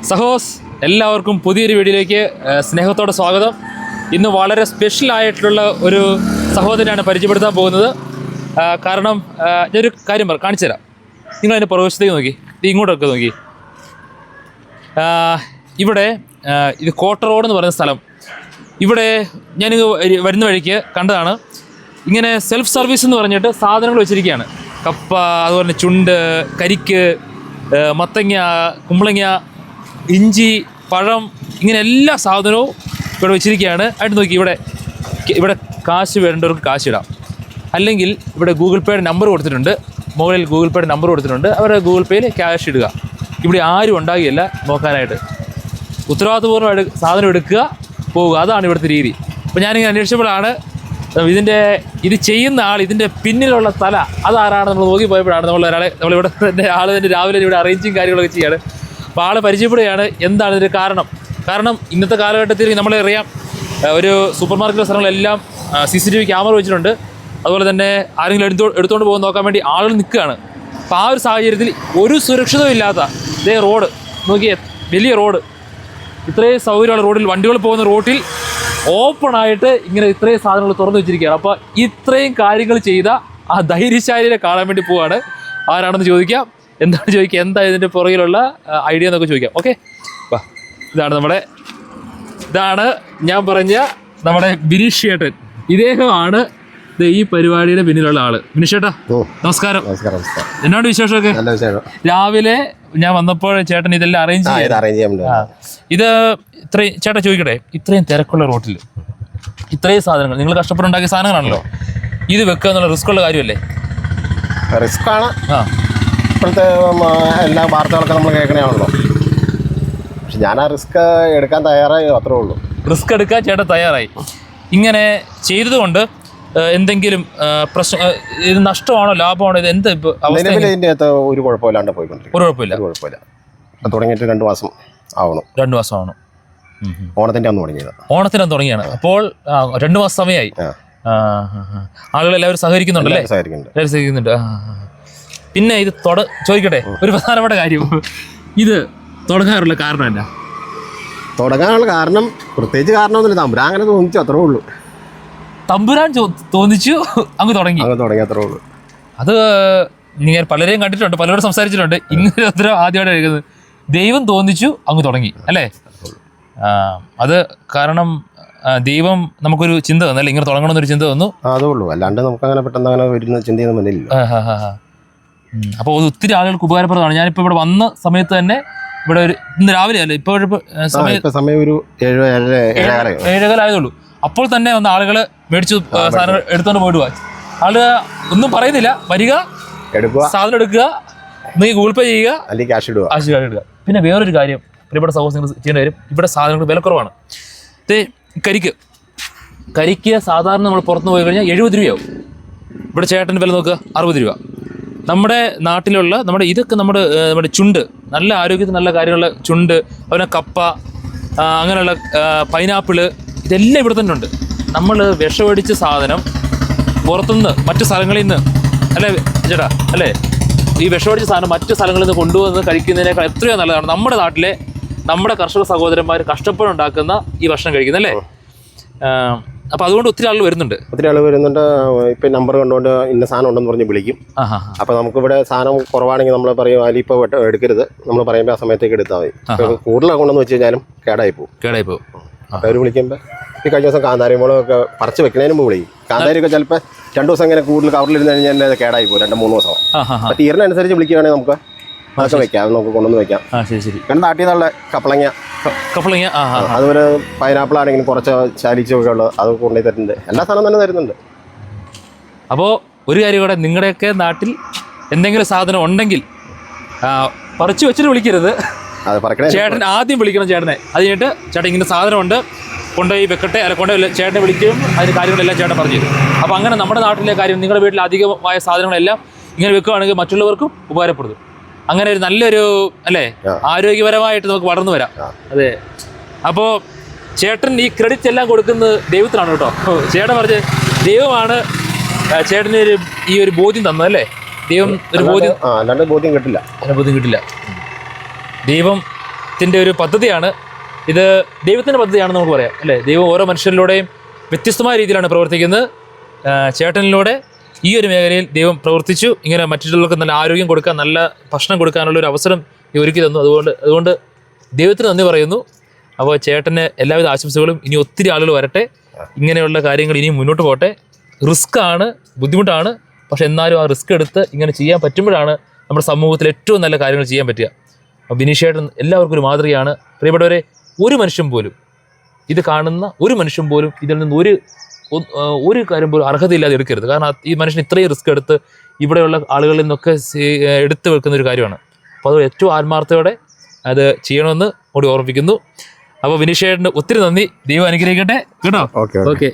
സഹോസ് എല്ലാവർക്കും പുതിയൊരു വീഡിയോയിലേക്ക് സ്നേഹത്തോടെ സ്വാഗതം. ഇന്ന് വളരെ സ്പെഷ്യലായിട്ടുള്ള ഒരു സഹോദരനാണ് പരിചയപ്പെടുത്താൻ പോകുന്നത്. കാരണം ഞാനൊരു കാര്യം കാണിച്ചു തരാം. നിങ്ങളതിൻ്റെ പ്രവേശത്തേക്ക് നോക്കി, ഇങ്ങോട്ടൊക്കെ നോക്കി. ഇവിടെ ഇത് കോട്ട റോഡ് എന്ന് പറയുന്ന സ്ഥലം. ഇവിടെ ഞാൻ വരുന്ന വഴിക്ക് കണ്ടതാണ്. ഇങ്ങനെ സെൽഫ് സർവീസ് എന്ന് പറഞ്ഞിട്ട് സാധനങ്ങൾ വെച്ചിരിക്കുകയാണ്. കപ്പ, അതുപോലെ തന്നെ ചുണ്ട്, കരിക്ക്, മത്തങ്ങ, കുമ്പളങ്ങ, ഇഞ്ചി, പഴം, ഇങ്ങനെ എല്ലാ സാധനവും ഇവിടെ വെച്ചിരിക്കുകയാണ്. ആയിട്ട് നോക്കി, ഇവിടെ കാശ് വേണ്ടവർക്ക് കാശ് ഇടാം, അല്ലെങ്കിൽ ഇവിടെ ഗൂഗിൾ പേയുടെ നമ്പർ കൊടുത്തിട്ടുണ്ട്. മുകളിൽ ഗൂഗിൾ പേയുടെ നമ്പർ കൊടുത്തിട്ടുണ്ട്. അവരുടെ ഗൂഗിൾ പേയിൽ ക്യാഷ് ഇടുക. ഇവിടെ ആരും ഉണ്ടാകുകയില്ല നോക്കാനായിട്ട്. ഉത്തരവാദിത്വപൂർവ്വം സാധനം എടുക്കുക, പോവുക. അതാണ് ഇവിടുത്തെ രീതി. അപ്പോൾ ഞാനിങ്ങനെ അന്വേഷിച്ചപ്പോഴാണ് ഇത് ചെയ്യുന്ന ആൾ, ഇതിൻ്റെ പിന്നിലുള്ള തല അതാരാണ് നമ്മൾ നോക്കി പോയപ്പോഴാണ് നമ്മളിവിടെ തന്നെ ആൾ തന്നെ രാവിലെ ഇവിടെ അറേഞ്ചിങ് കാര്യങ്ങളൊക്കെ ചെയ്യാണ്. അപ്പോൾ ആൾ പരിചയപ്പെടുകയാണ് എന്താണ് ഇതിൻ്റെ കാരണം ഇന്നത്തെ കാലഘട്ടത്തിൽ നമ്മളറിയാം, ഒരു സൂപ്പർ മാർക്കറ്റ് സ്ഥലങ്ങളെല്ലാം CCTV ക്യാമറ വെച്ചിട്ടുണ്ട്. അതുപോലെ തന്നെ ആരെങ്കിലും എടുത്തുകൊണ്ട് പോകാൻ നോക്കാൻ വേണ്ടി ആളുകൾ നിൽക്കുകയാണ്. അപ്പോൾ ആ ഒരു സാഹചര്യത്തിൽ ഒരു സുരക്ഷിതവും ഇല്ലാത്ത ഇതേ റോഡ് നോക്കിയേ, വലിയ റോഡ്, ഇത്രയും സൗകര്യമുള്ള റോഡിൽ, വണ്ടികൾ പോകുന്ന റോഡിൽ ഓപ്പണായിട്ട് ഇങ്ങനെ ഇത്രയും സാധനങ്ങൾ തുറന്നു വെച്ചിരിക്കുകയാണ്. അപ്പോൾ ഇത്രയും കാര്യങ്ങൾ ചെയ്ത ആ ധൈര്യശാലിയെ കാണാൻ വേണ്ടി പോവാണ്. ആരാണെന്ന് ചോദിക്കാം, എന്താണ് ചോദിക്കുക, എന്താ ഇതിൻ്റെ പുറകിലുള്ള ഐഡിയ എന്നൊക്കെ ചോദിക്കാം. ഓക്കെ, ഇതാണ് ഞാൻ പറഞ്ഞ നമ്മുടെ ബിനീഷ് ചേട്ടൻ. ഇദ്ദേഹമാണ് ഈ പരിപാടിയുടെ പിന്നിലുള്ള ആള്. ബിനീഷ് ചേട്ടാ, നമസ്കാരം. എന്നോട് വിശേഷമൊക്കെ? രാവിലെ ഞാൻ വന്നപ്പോൾ ചേട്ടൻ ഇതെല്ലാം അറേഞ്ച് ചെയ്യാം. ഇത് ഇത്രയും ചേട്ടാ ചോദിക്കട്ടെ, ഇത്രയും തിരക്കുള്ള റോട്ടിൽ ഇത്രയും സാധനങ്ങൾ നിങ്ങൾ കഷ്ടപ്പെട്ടുണ്ടാക്കിയ സാധനങ്ങളാണല്ലോ, ഇത് വെക്കുക എന്നുള്ള റിസ്ക് ഉള്ള കാര്യമല്ലേ? റിസ്ക് ആണ്. ഇപ്പോഴത്തെ എല്ലാ വാർത്തകളൊക്കെ നമ്മൾ കേൾക്കണേയാണല്ലോ. പക്ഷെ ഞാൻ ആ റിസ്ക് എടുക്കാൻ തയ്യാറായി, അത്രേ ഉള്ളൂ. റിസ്ക് എടുക്കാൻ ചേട്ടൻ തയ്യാറായി. ഇങ്ങനെ ചെയ്തതുകൊണ്ട് എന്തെങ്കിലും പ്രശ്നം, ഇത് നഷ്ടമാണോ ലാഭമാണോ, ഇത് എന്ത് ഇതിൻ്റെ അകത്ത് ഒരു കുഴപ്പമില്ലാണ്ട് പോയിക്കൊണ്ടിരിക്കും. ഒരു കുഴപ്പമില്ല. തുടങ്ങിയിട്ട് 2 മാസം ആവണം. 2 മാസം ആവണം. ഓണത്തിൻ്റെ അന്ന് തുടങ്ങിയത്. ഓണത്തിനന്ന് തുടങ്ങിയാണ്. അപ്പോൾ 2 മാസം സമയമായി. ആളുകൾ എല്ലാവരും സഹകരിക്കുന്നുണ്ടല്ലേ? സഹകരിക്കുന്നുണ്ട്. പിന്നെ ഇത് ചോദിക്കട്ടെ, ഒരു പ്രധാനപ്പെട്ട കാര്യം, ഇത് തുടങ്ങാനുള്ള കാരണം എന്നാ? തുടങ്ങാനുള്ള കാരണം പ്രത്യേകിച്ച് കാരണമൊന്നുമില്ല, തമ്പുരാൻ അങ്ങനെ തോന്നിച്ചു, അത്രേ ഉള്ളൂ. തമ്പുരാൻ തോന്നിച്ചു, അങ്ങ് തുടങ്ങി അത്രേ ഉള്ളൂ. അത് നിങ്ങൾ പലരെയും കണ്ടിട്ടുണ്ട്, പലരോടും സംസാരിച്ചിട്ടുണ്ട്. ഇങ്ങനെ ഉത്തരം ആദ്യമായിട്ട് എഴുതുന്നത്, ദൈവം തോന്നിച്ചു, അങ്ങ് തുടങ്ങി, അല്ലേ? അത് കാരണം ദൈവം നമുക്കൊരു ചിന്ത തന്നല്ലേ, ഇങ്ങനെ തുടങ്ങണമെന്നൊരു ചിന്ത തന്നു, അതേ ഉള്ളൂ. അല്ലാണ്ട് നമുക്ക് അങ്ങനെ പെട്ടെന്ന് അങ്ങനെ വരുന്ന ചിന്തയൊന്നും വന്നില്ല. അപ്പോൾ അത് ഒത്തിരി ആളുകൾക്ക് ഉപകാരപ്രദമാണ്. ഞാനിപ്പോൾ ഇവിടെ വന്ന സമയത്ത് തന്നെ, ഇവിടെ ഇന്ന് രാവിലെ അല്ലേ, ഇപ്പോൾ സമയം ഒരു 7:15 ആയതുള്ളൂ. അപ്പോൾ തന്നെ വന്ന ആളുകൾ മേടിച്ചു സാധനങ്ങൾ എടുത്തുകൊണ്ട് പോയിടുക. ആളുകൾ ഒന്നും പറയുന്നില്ല, വരിക, സാധനം എടുക്കുക, നിങ്ങൾ ഗൂഗിൾ പേ ചെയ്യുക, അല്ലെങ്കിൽ ക്യാഷ് ഇടുക. പിന്നെ വേറൊരു കാര്യം പ്രിയപ്പെട്ട സഹോദരങ്ങൾ ചെയ്യേണ്ട കാര്യം, ഇവിടെ സാധനങ്ങൾക്ക് വില കുറവാണ്. കരിക്ക് സാധാരണ നമ്മൾ പുറത്തുനിന്ന് പോയി കഴിഞ്ഞാൽ 70 രൂപയാവും. ഇവിടെ ചേട്ടൻ്റെ വില നോക്കുക, 60 രൂപ. നമ്മുടെ നാട്ടിലുള്ള ഇതൊക്കെ നമ്മുടെ ചുണ്ട്, നല്ല ആരോഗ്യത്തിന് നല്ല കാര്യമുള്ള ചുണ്ട്, അതുപോലെ കപ്പ, അങ്ങനെയുള്ള പൈനാപ്പിള്, ഇതെല്ലാം ഇവിടെ തന്നെ ഉണ്ട്. നമ്മൾ വിഷമടിച്ച സാധനം പുറത്തുനിന്ന് മറ്റു സ്ഥലങ്ങളിൽ നിന്ന്, അല്ലേ ചേട്ടാ, അല്ലേ, ഈ വിഷമടിച്ച സാധനം മറ്റു സ്ഥലങ്ങളിൽ നിന്ന് കൊണ്ടുവന്ന് കഴിക്കുന്നതിനേക്കാൾ എത്രയോ നല്ലതാണ് നമ്മുടെ നാട്ടിലെ നമ്മുടെ കർഷക സഹോദരന്മാർ കഷ്ടപ്പെടുണ്ടാക്കുന്ന ഈ ഭക്ഷണം കഴിക്കുന്നല്ലേ. അപ്പോൾ അതുകൊണ്ട് ഒത്തിരി ആളുകൾ വരുന്നുണ്ട്. ഇപ്പം നമ്പർ കണ്ടുകൊണ്ട് ഇന്ന സാധനം ഉണ്ടെന്ന് പറഞ്ഞ് വിളിക്കും. അപ്പോൾ നമുക്കിവിടെ സാധനം കുറവാണെങ്കിൽ നമ്മൾ പറയും, അതിലിപ്പോൾ എടുക്കരുത്, നമ്മൾ പറയുമ്പോൾ ആ സമയത്തേക്ക് എടുത്താൽ മതി. കൂടുതലാണ് കൊണ്ടെന്ന് വെച്ച് കഴിഞ്ഞാലും കേടായി പോകും. അപ്പോൾ അവർ വിളിക്കുമ്പോൾ, ഈ കഴിഞ്ഞ ദിവസം കാന്താരി മുളകൊക്കെ പറിച്ച് വെക്കുന്നതിന് മുമ്പ് വിളിക്കും. കാന്താരിയൊക്കെ ചിലപ്പോൾ 2 ദിവസം ഇങ്ങനെ കൂടുതൽ കവറിലിരുന്ന് കഴിഞ്ഞാൽ അത് കേടായി പോകും, 2-3 ദിവസം. അപ്പോൾ തീരുന്നതനുസരിച്ച് വിളിക്കുകയാണെങ്കിൽ നമുക്ക് അതൊക്കെ വെക്കാം, നമുക്ക് കൊണ്ടുവന്ന് വെക്കാം. പിന്നെ നാട്ടിൽ കപ്പളങ്ങ, അതുപോലെ പൈനാപ്പിൾ ആണെങ്കിലും കുറച്ച് ചാലിച്ചൊക്കെ ഉള്ളത് അത് കൊണ്ടുപോയി തരുന്നുണ്ട്. എല്ലാ സാധനം തന്നെ തരുന്നുണ്ട്. അപ്പോൾ ഒരു കാര്യം കൂടെ, നിങ്ങളുടെയൊക്കെ നാട്ടിൽ എന്തെങ്കിലും സാധനം ഉണ്ടെങ്കിൽ പറിച്ചു വെച്ചിട്ട് വിളിക്കരുത്. ചേട്ടൻ ആദ്യം വിളിക്കണം ചേട്ടനെ. അത് കഴിഞ്ഞിട്ട് ചേട്ടൻ ഇങ്ങനെ സാധനമുണ്ട്, കൊണ്ടുപോയി വെക്കട്ടെ, അല്ല കൊണ്ടുപോയി ചേട്ടനെ വിളിക്കുകയും അതിന് കാര്യങ്ങളെല്ലാം ചേട്ടൻ പറഞ്ഞു തരും. അപ്പോൾ അങ്ങനെ നമ്മുടെ നാട്ടിലെ കാര്യം, നിങ്ങളുടെ വീട്ടിൽ അധികമായ സാധനങ്ങളെല്ലാം ഇങ്ങനെ വെക്കുകയാണെങ്കിൽ മറ്റുള്ളവർക്കും ഉപകാരപ്പെടും. അങ്ങനെ ഒരു നല്ലൊരു, അല്ലേ, ആരോഗ്യപരമായിട്ട് നമുക്ക് വളർന്നു വരാം. അതെ. അപ്പോൾ ചേട്ടൻ ഈ ക്രെഡിറ്റ് എല്ലാം കൊടുക്കുന്നത് ദൈവത്തിനാണ് കേട്ടോ. ചേട്ടൻ പറഞ്ഞ് ദൈവമാണ് ചേട്ടന് ഈ ഒരു ബോധ്യം തന്നത്, അല്ലേ? ദൈവം ഒരു ബോധ്യം കിട്ടില്ല. ദൈവം ദൈവത്തിൻ്റെ ഒരു പദ്ധതിയാണ് ഇത്. ദൈവത്തിൻ്റെ പദ്ധതിയാണെന്ന് നമുക്ക് പറയാം അല്ലേ? ദൈവം ഓരോ മനുഷ്യരിലൂടെയും വ്യത്യസ്തമായ രീതിയിലാണ് പ്രവർത്തിക്കുന്നത്. ചേട്ടനിലൂടെ ഈ ഒരു മേഖലയിൽ ദൈവം പ്രവർത്തിച്ചു. ഇങ്ങനെ മറ്റുള്ളവർക്ക് നല്ല ആരോഗ്യം കൊടുക്കാൻ, നല്ല ഭക്ഷണം കൊടുക്കാനുള്ള ഒരു അവസരം ഒരുക്കി തന്നു. അതുകൊണ്ട് ദൈവത്തിന് നന്ദി പറയുന്നു. അപ്പോൾ ചേട്ടന് എല്ലാവിധ ആശംസകളും. ഇനി ഒത്തിരി ആളുകൾ വരട്ടെ, ഇങ്ങനെയുള്ള കാര്യങ്ങൾ ഇനിയും മുന്നോട്ട് പോട്ടെ. റിസ്ക് ആണ്, ബുദ്ധിമുട്ടാണ്. പക്ഷെ എന്നാലും ആ റിസ്ക് എടുത്ത് ഇങ്ങനെ ചെയ്യാൻ പറ്റുമ്പോഴാണ് നമ്മുടെ സമൂഹത്തിൽ ഏറ്റവും നല്ല കാര്യങ്ങൾ ചെയ്യാൻ പറ്റുക. അപ്പോൾ ബിനീഷേട്ടൻ എല്ലാവർക്കും ഒരു മാതൃകയാണ്. പ്രിയപ്പെട്ടവരെ, ഒരു മനുഷ്യൻ പോലും, ഇത് കാണുന്ന ഒരു മനുഷ്യൻ പോലും ഇതിൽ നിന്ന് ഒരു കാര്യം പോലും അർഹതയില്ലാതെ എടുക്കരുത്. കാരണം ഈ മനുഷ്യൻ ഇത്രയും റിസ്ക് എടുത്ത് ഇവിടെയുള്ള ആളുകളിൽ നിന്നൊക്കെ എടുത്തു വെക്കുന്ന ഒരു കാര്യമാണ്. അപ്പോൾ അത് ഏറ്റവും ആത്മാർത്ഥയോടെ അത് ചെയ്യണമെന്ന് കൂടി ഓർമ്മിപ്പിക്കുന്നു. അപ്പോൾ ബിനീഷേട്ടന് ഒത്തിരി നന്ദി. ദൈവം അനുഗ്രഹിക്കട്ടെ കേട്ടോ. ഓക്കെ. ഓക്കെ.